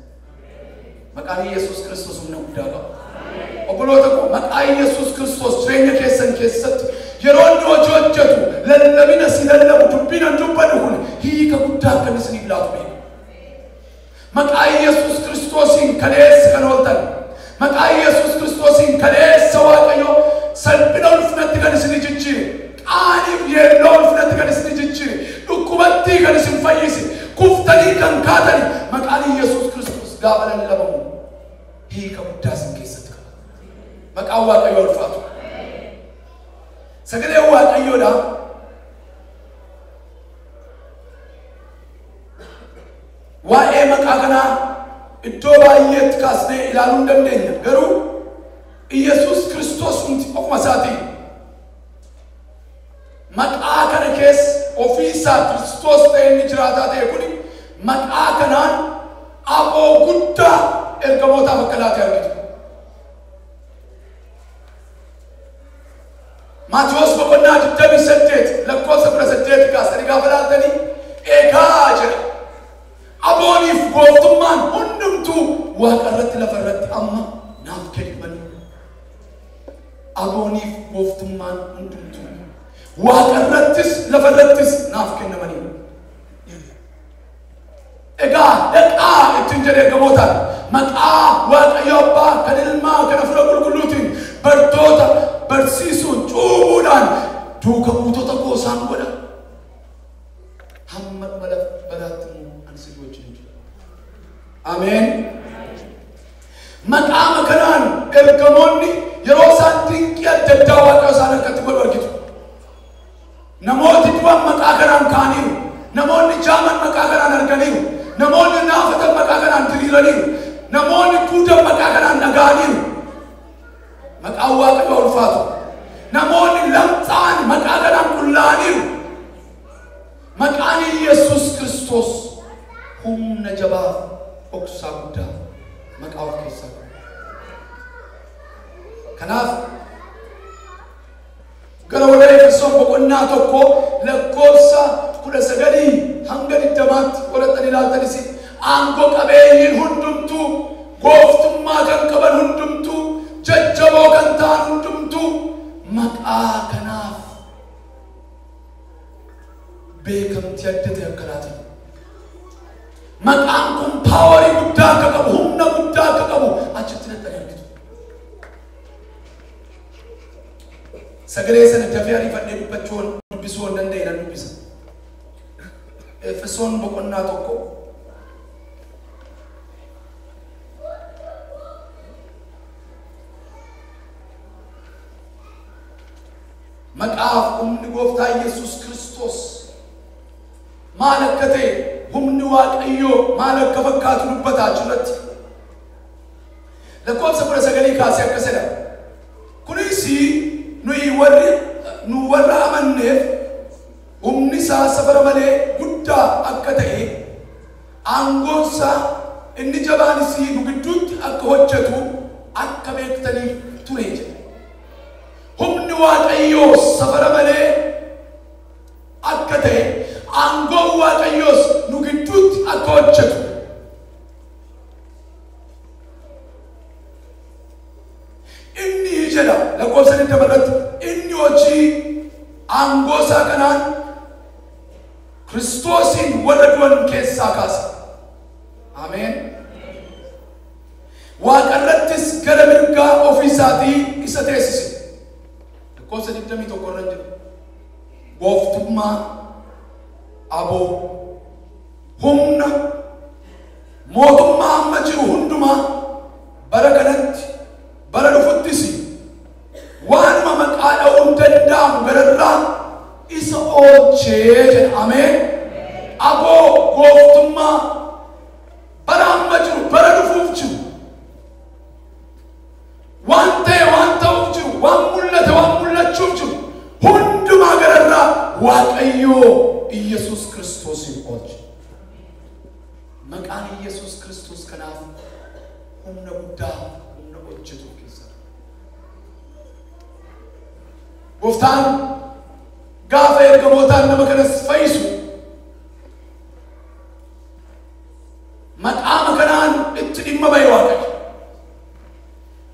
B: maqaan Yesuus Kiristoos humna guddaa qaba obboloota koo maqaa Yesuus Kiristoos jireenya keessan keessatti yeroo inni hojii hojjetu lallabina si lallabu dubbina dubbatu kun hiika guddaa kan isiniif laatu beeku maqaa Yesuus Kiristoosiin kaleessa kan ooltan maqaa Yesuus Kiristoosiin kaleessa Waaqayyo salphina ulfinatti kan isin jijjiire qaaniif yeelloo ulfinatti kan isin jijjiire dhukkubatti kan isin fayyise kuftanii kan kaatani maqaan Yesuus Kiristoos gaafa lallabamu hiika guddaa isin keessatti qaba maqaan Waaqayyo ulfaatu sagalee Waaqayyoodha waa'ee maqaa kanaa iddoo baay'eetti kaasnee ilaaluu hin dandeenya garuu Yesuus Kiristoos hundi ofuma isaatiin maqaa kana keessa ofii isaa Kiristoos ta'ee inni jiraataa ta'e kuni maqaa kanaan aboo guddaa ergamootaaf akka laate argitu. Maatiyoos boqonnaa 28 lakkoofsa 18 kaasanii gaafa laaltanii eegaa jira. Abooniif gooftummaan hundumtuu waaqa irratti lafa irratti amma naaf kennamani. Abooniif gooftummaan hundumtuu waaqa irrattis lafa irrattis naaf kennamani. Egaa dhaqaa ittiin jedhee gamootaan maqaa Waaqayyo Abbaa kan Ilmaa kan Hafuura Qulqulluutiin bartoota barsiisuun cuubuudhaan duuka buutota koo isaan godha. Hamma mala baraatti ansi wajjin jira. Ameen. Maqaa kanaan ergamoonni yeroo isaan dinqii adda addaa Waaqayyo isaan harkatti godhu argitu. Namooti du'an maqaa kanaan kaaniiru. Namoonni jaaman maqaa kanaan arganiiru. Namoonni naafatan maqaa kanaan diriiraniiru. Namoonni duudan maqaa kanaan dhaga'aniiru. Maqaan Waaqayyo ulfaatu. Namoonni lamxaan maqaa kanaan qullaa'aniiru. Maqaan Yesuus Kiristoos humna jabaa dhoksaa guddaa maqaa of keessaa qaba. Kanaaf gara warra Efesoon boqonnaa 1 lakkoofsa 19 hanga 20tti qoratanii ilaaltanis aangoo qabeeyyiin hundumtuu gooftummaa kan qaban hundumtuu jajjaboo kan ta'an hundumtuu maqaa kanaaf beekamtii adda ta'e akka laatan. Maqaan kun paawarii guddaa akka qabu humna guddaa akka qabu achitti naxxanii argitu. Sagalee sana dafee ariifadhee dubbisuu hin danda'e nan dubbisa. Efesoon boqonnaa 1 maqaaf humni gooftaa Yesuus Kiristoos maal akka ta'e humni Waaqayyoo maal akka fakkaatu dubbataa jirratti lakkoofsa 19 kaasee akka jedha. Kunis nu warra amanneef humni isaa safara malee guddaa akka ta'e aangoon isaa inni jabaanis nu gidduutti akka hojjetu akka beektaniif ture jedha. Humni Waaqayyoo safara malee akka ta'e aangoon Waaqayyoos nu gidduutti akka hojjetu inni jedha lakkoofsa 20 inni hojii aangoo isaa kanaan Kiristoosiin warra du'an keessaa kaasa. Ameen. Waaqa irrattis gara mirgaa ofii isaatii isa teessise. Lakkoofsa 21 irra jiru. Gooftummaa aboo humna mootummaa amma jiru hundumaa bara kanatti bara dhufuttis waanuma maqaa dha'uun danda'amu gararraa isa oolchee jedha. Ameen. Aboo gooftummaa bara amma jiru bara dhufuuf jiru waan ta'e waan ta'uuf jiru waan mul'ate waan mul'achuuf jiru hundumaa gararraa waaqayyo ኢየሱስ ክርስቶስ ይቆጭ መቃን ኢየሱስ ክርስቶስ ከናፍ ሁምነ ጉዳ ሁምነ ወጭቱ ከሰ ወፍታን ጋፈ የገሞታን ለመከነስ ፈይሱ መቃም ከናን እትዲመ ባይዋቀ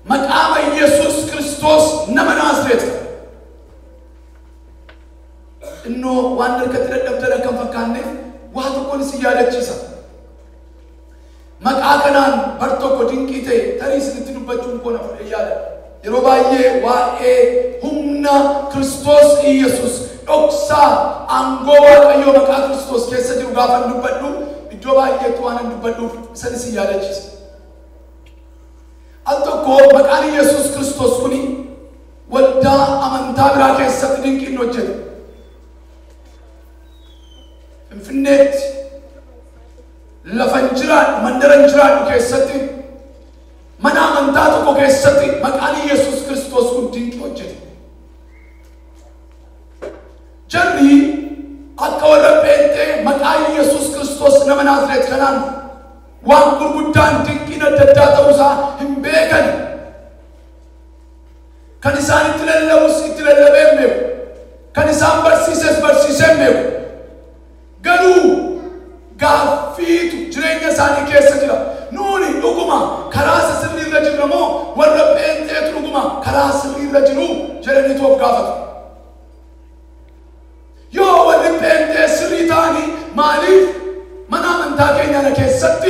B: መቃም ኢየሱስ ክርስቶስ ነመናዝሬት እኖ ዋንደር ከተደደብደረ ከፈካነ ዋት ኮን ሲያለችሳ መቃከናን በርቶኮ ድንቂቴ ተሪስ ልትዱበቹን ኮነ ያለ የሮባዬ ዋኤ ሁምና ክርስቶስ ኢየሱስ ኦክሳ አንጎ ዋቀዮ መቃ ክርስቶስ ከሰዲው ጋፈን ዱበዱ እጆባዬ ተዋን ዱበዱ ሰንስ ያለችሳ አልተኮ መቃን ኢየሱስ ክርስቶስ ኩኒ ወልዳ አመንታ ብራ ከሰት ድንቂ ኖጀት እንፍነት ለፈንጅራን መንደረንጅራን ከሰት መናመንታቱ ከሰት መቃን ኢየሱስ ክርስቶስ ኩን ድንቂ ኖጀት ጀሪ አከወረ ጴንጤ መቃን ኢየሱስ ክርስቶስ ነመናዝሬት ከናን ዋን ጉርጉዳን ድንቂ ነደዳተውሳ ህምቤከን ከኒሳን ትለለውስ ትለለበም ከኒሳን በርሲሰም ገሉ ጋፊቱ ጅሬኛ ሳኒ ከሰጅራ ኑኒ ዱጉማ ከራስ ስሪ ረጅረሞ ወረ ጴንጤት ዱጉማ ከራስ ስሪ ረጅሩ ጀረኒቶ ጋፈቱ ዮ ወረ ጴንጤ ስሪታኒ ማሊፍ መናመን ታገኛ ለከሰቲ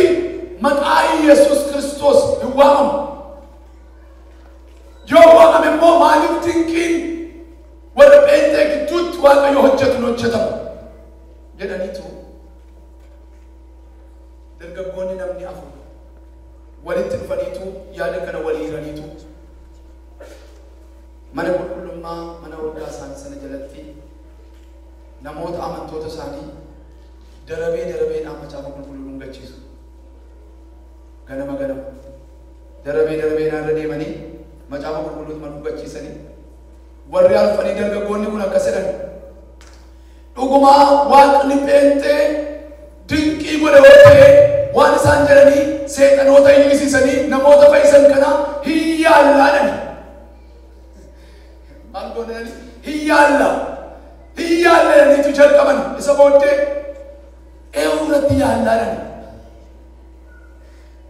B: መቃይ ኢየሱስ ክርስቶስ ይዋም ዮዋምሞ ማሊፍ ድንቂን ወረ ጴንጤ ግቱት ዋቀ የሆጀት ኖቸተም የደኒቱ ደርገጎኒ ነምኒ አፉ ወሊት ፈኒቱ ያደከነ ወሊረኒቱ መነ ኩሉማ መነ ወዳሳን ሰነጀለቲ ነሞት አመንቶተ ሳኒ ደረቤ ናመጫ በኩሉን ገቺሱ ገነመ ደረቤ ናረዴ መኒ መጫ በኩሉት መኑ ገቺሰኒ ወሪ አልፈኒ ደርገጎኒ ኩን አከሰደን ዱጉማ ዋቅኒ ጴንጤ ድንቂ ጎደወቴ ዋን ሳንጀረኒ ሰይጣኖታ ይሲሰኒ ነሞታ ፈይሰን ከና ይያላለን ማንጎነኒ ይያላለን ይትጀቀመን ይሰቦቴ ኤውረት ያላለን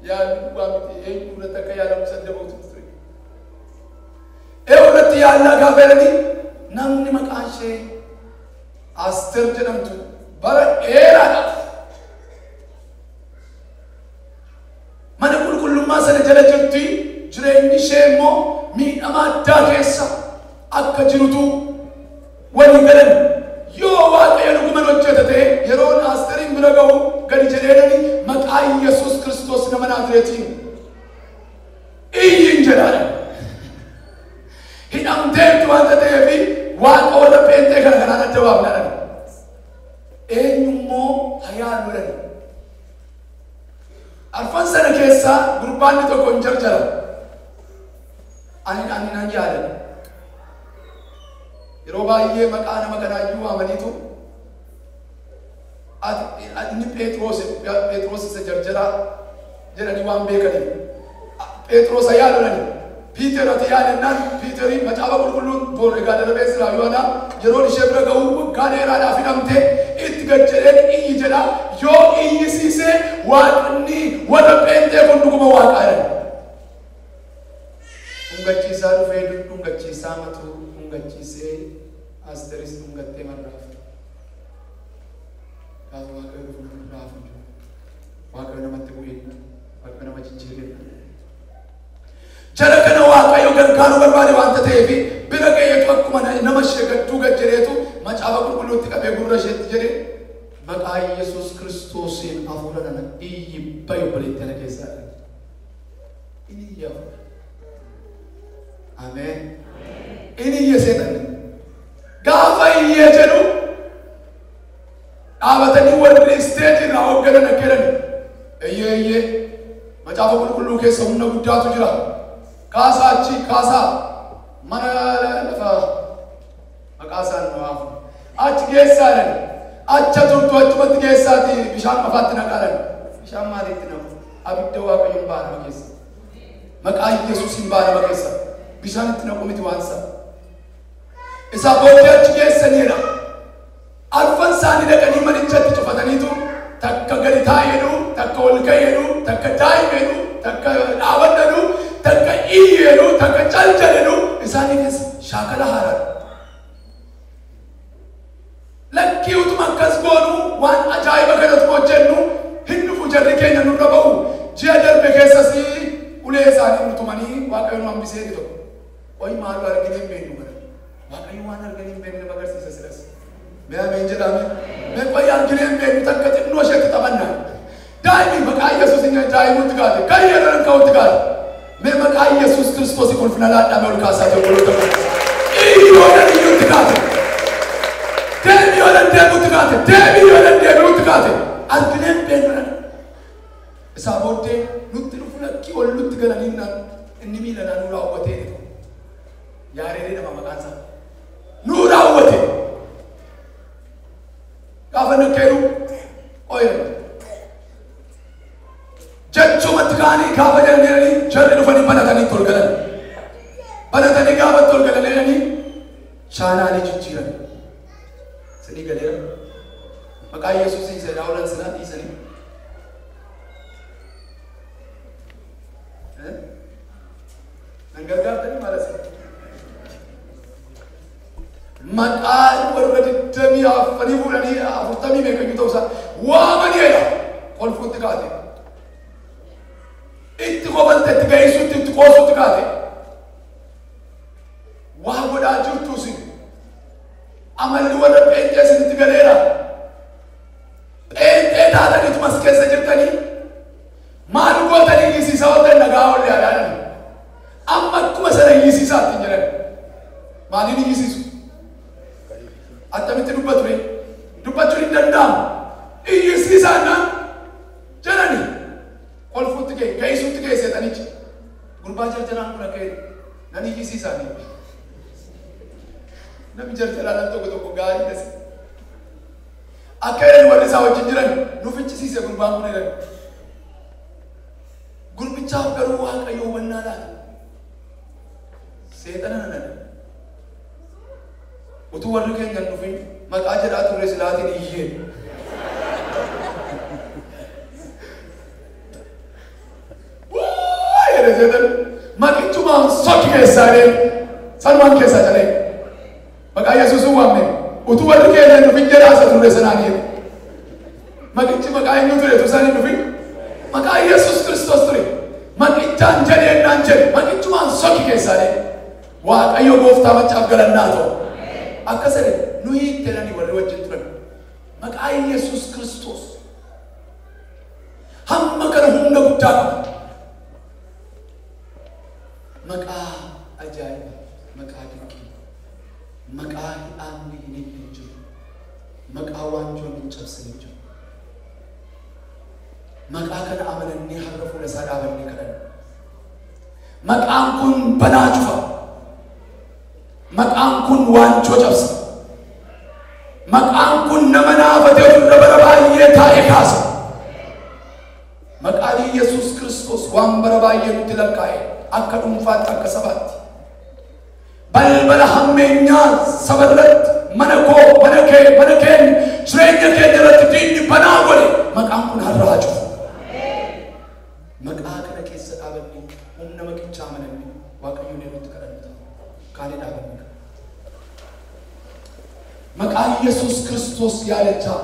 B: ያሉዋት ኤውረት ከያለ መሰደበው ትፍሪ ኤውረት ያላ ጋበረኒ ናምኒ መቃንሼ አስተር ጀነምቱ በረ ኤራዳ ማነ ኩልኩሉማ ሰነጀለጅርቲ ጅሬኒ ሼሞ ሚአማ ዳኬሳ አከጅሩቱ ወንገለን ዮ ዋቀየኑ ጉመኖቸተቴ የሮን አስተሪን ብረገው ገሪጀሌኒ መቃይ ኢየሱስ ክርስቶስ ነመናዝሬቲ ኢንጀራለ ሂዳምቴት ዋንተቴፊ ዋቆ ለጴንጤ ከነከናነ ደባብናለ ኤኙሞ ሀያሉለን አርፈን ሰነ ከሳ ጉርባን ተቆንጀርጀራ አኒናን ያለ የሮባዬ መቃነ መገናዩ አመኒቱ አድኒ ጴጥሮስ ሰጀርጀራ ጀረኒ ዋን ቤከኒ ጴጥሮስ ያሉለን ፒተር አትያለና ፒተሪ መጫባ ቁልቁሉን ዶር ጋደረበስ ራዩና የሮድ ሸብረገው ጋኔራ ዳፊናምቴ ኢትገጀለን ኢይጀላ ዮ ኢይሲሴ ዋቅኒ ወደ ጴንጤ ኮንዱጉመ ዋቃረ ኡንገቺሳ ዱፌዱ ኡንገቺሳ መቱ ኡንገቺሴ አስተሪስ ኡንገቴ መራፍ ካዋቀሩ ፍራፍ ዋቀነ መጥቁይ ዋቀነ መጭጭሪ ጀረከነ ዋቀዮ ገርጋሩ በርባሪ ዋንተቴፊ ቢረገ የፈኩመነ ነመሸገዱ ገጀሬቱ መጫባ ቁልቁሉት ቀበ ጉረሸት ጀሬ መቃ ኢየሱስ ክርስቶስን አፉረነ ይባዩ በለተነ ከዛ ኢኒያ አሜን ኢኒየ ሰይጣን ጋፋይ የጀሩ አበተኒ ወርድ ስቴጅ ነው ገለነ ከረን እየ መጫባ ቁልቁሉ ከሰውነ ጉዳቱ ጅራ ካሳ ማናለፈ መቃሳን ነው achi geessaalan acha turtu achumatti geessaati bishaan mafaatti naqaalan bishaan maaliitti namu abidda waaqayyoon baanama keessa maqaa Yesuusiin baanama keessa bishaan itti naqu miti waan isaa isa booddee achi geessaniidha arfan isaanii dhaqanii manichatti cufataniitu takka gadi taa'eedhu takka ol ka'eedhu takka daa'imedhu takka dhaabadhadhu takka iyyeedhu takka caljaledhu isaaniifis shaakala haaraadha. Lakkii utuma akkas goonu waan ajaa'iba kanatu hojjennu hin dhufu jarri keenya nurra ba'u ji'a darbe keessas ulee isaanii nutumanii waaqayyoon hambisee ni tokko qoy maaluu argine hin beeknu kana waaqayyo waan argine hin beekne nama agarsiisa silas mee ameen jedhame mee qoy argine hin beeknu takka xinnoo isheetti taphannaa daa'imni maqaa Yesuus hin daa'imutti gaate kan yeeran ka'utti gaate mee maqaa Yesuus Kiristoos ulfina laadhame ol kaasaa tokkoloota iyyoodhan iyyutti gaate deebi'oodan deebi'utti gaate deebi'oodan deebi'utti gaate argine hin beeknu isaa booddee nutti dhufu lakkii ol nutti galanii inni miila nuu raawwatee yaaree nama maqaan isaa nuu raawwate gaafa nakkeeru ooyirama jechumatti kaanii gaafa jedhanii jarri dhufanii banatanii tol galan banatanii gaafa tol galananii chaanaalii jijjiiran sanii galeera maqaa Yesuusiin isa daawulan silaa dhiisanii gargaartanii maal asii maqaan warra digdamii afanii fuudhanii 40 meeqayyuu ta'uusaa waamaniidha kolfuutti kaate itti kofalte itti geessuutti itti qoosuutti kaate waa godhaa jirtuus amalli warra pheenxee isinitti galeera pheenxee taataniitu as keessa jirtanii maal gootanii hiisisaa ootan nagaa ollee adaanan amma akkuma sana hiisisaatti hin jedhan maaliin hiisisu attamitti dubbatu dubbachuun hin danda'amu hiisisaannaan jedhani kolfuutti ga'e geessuutti geesseetanichi gurbaa jarjaraan kun akka nan hiisisaanii namni jarjaraan tokko tokko gaarii dasi akka jedhani warri isaa wajjin jiran nu fichisiise gurbaan kun jedhan gurbichaaf garuu waaqayyo hubannaa laata seexana nan utuu warri keenya dhufin maqaa jedhaa turre silaatiin iyyee jedhe seexan maqichumaan sokki keessaa sanumaan keessaa calee maqaa Yesuusin waamne utuu warri keenya dhufin jedhaasa turre sanaanii maqichi maqaa eenyu ture utuu isaan hin dhufin maqaa Yesuus Kiristoos ture maqichaan jedheennaan jedhe maqichumaan sokki keessaa waaqayyo gooftaa macaaf galannaa ta'u akkas jedhe nu hiittenani warri wajjin turan maqaa Yesuus Kiristoos hamma kana humna guddaa qaba maqaa ajaa'iba maqaa dinqii maqaa hidhaanni hin jiru maqaa waanjoon hin cabsine jiru maqaa kana amanannee har'a fuula isaa dhaabannee kadhanna maqaan kun banaa cufa maqaan kun waanjoo cabsa maqaan kun nama naafatee ofirra bara baay'ee taa'e kaasa maqaan Yesuus Kiristoos waan bara baay'ee nutti lakkaa'e akka dhuunfaatti akka sabaatti balbala hammeenyaa saba irratti mana koo mana keenya jireenya keenya irratti diinni banaa godhe maqaan kun har'a haa cufu maqaa kana keessa dhaabannee humna maqichaa amanannee waaqayyoon nutti kadhanna kaanii dhaabanne maqaa Yesuus Kiristoos yaadachaa